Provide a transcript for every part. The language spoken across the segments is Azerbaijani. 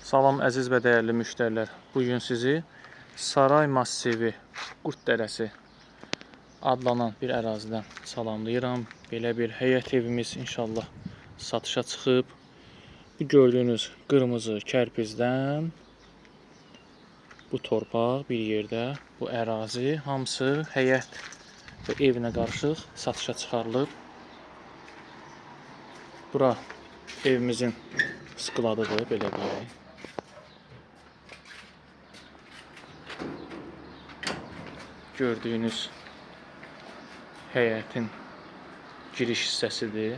Salam əziz və dəyərli müştərilər. Bugün sizi Saray Massivi Qurddərəsi adlanan bir ərazidən salamlayıram. Belə bir həyət evimiz inşallah satışa çıxıb. Bu gördüyünüz qırmızı kərpizdən bu torpaq bir yerdə, bu ərazi hamısı həyət və evinə qarışıq satışa çıxarılıb. Bura evimizin skladıdır, belə deyək. Gördüyünüz həyətin giriş hissəsidir.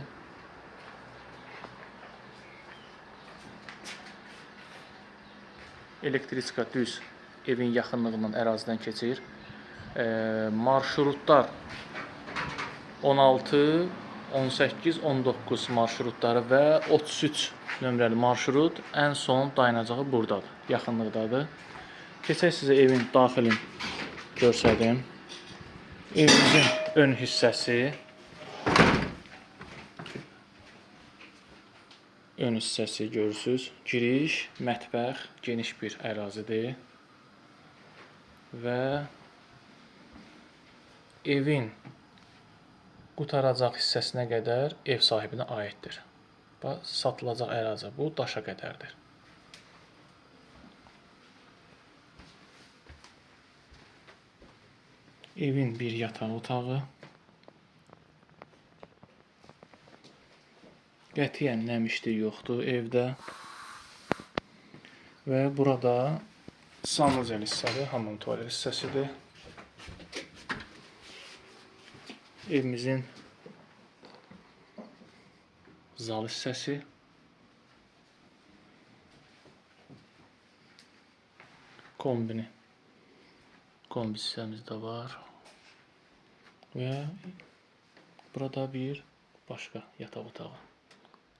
Elektrika düz evin yaxınlığından ərazidən keçir. Marşrutlar 16, 18, 19 marşrutları və 33 nömrəli marşrut ən son dayanacağı buradadır, yaxınlıqdadır. Keçək sizə evin daxilini görsədim. Evimizin ön hissəsi. Ön hissəsi görürsünüz. Giriş, mətbəx, geniş bir ərazidir. Və evin qutaracaq hissəsinə qədər ev sahibinə aiddir. Satılacaq ərazi bu daşa qədərdir. Evin bir yataq otağı. Qətiyyən nəmişlik yoxdur evdə. Və burada sanuzel hissədir, hamam tualet hissəsidir. Evimizin zal hissəsi. Kombi hissəmiz də var. Və burada bir başqa yataq otağı.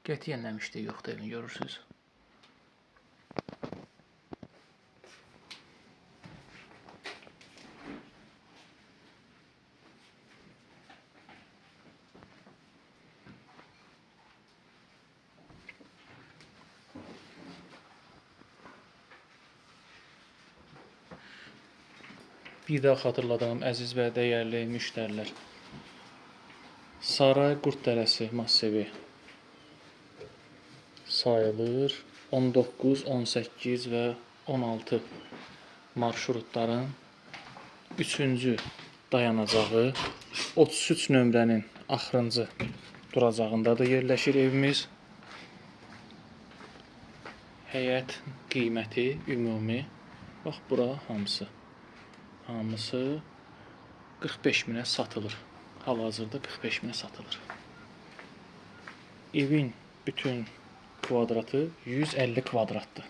Qətiyyən nəmişlik yoxdur evini görürsünüz. Bir daha xatırladığım əziz və dəyərli müştərilər. Saray Qurddərəsi massivi sayılır. 19, 18 və 16 marşrutların 3-cü dayanacağı 33 nömrənin axırıncı duracağındadır yerləşir evimiz. Həyət qiyməti ümumi, bax bura hamısı 45 minə satılır. Hal-hazırda 45 minə satılır. Evin bütün kvadratı 150 kvadratdır.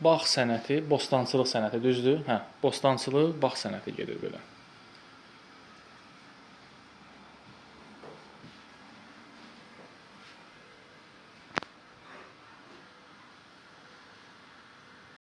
Bağ sənəti, bostançılıq sənəti düzdür? Hə, bostançılıq, bağ sənəti gedir belə.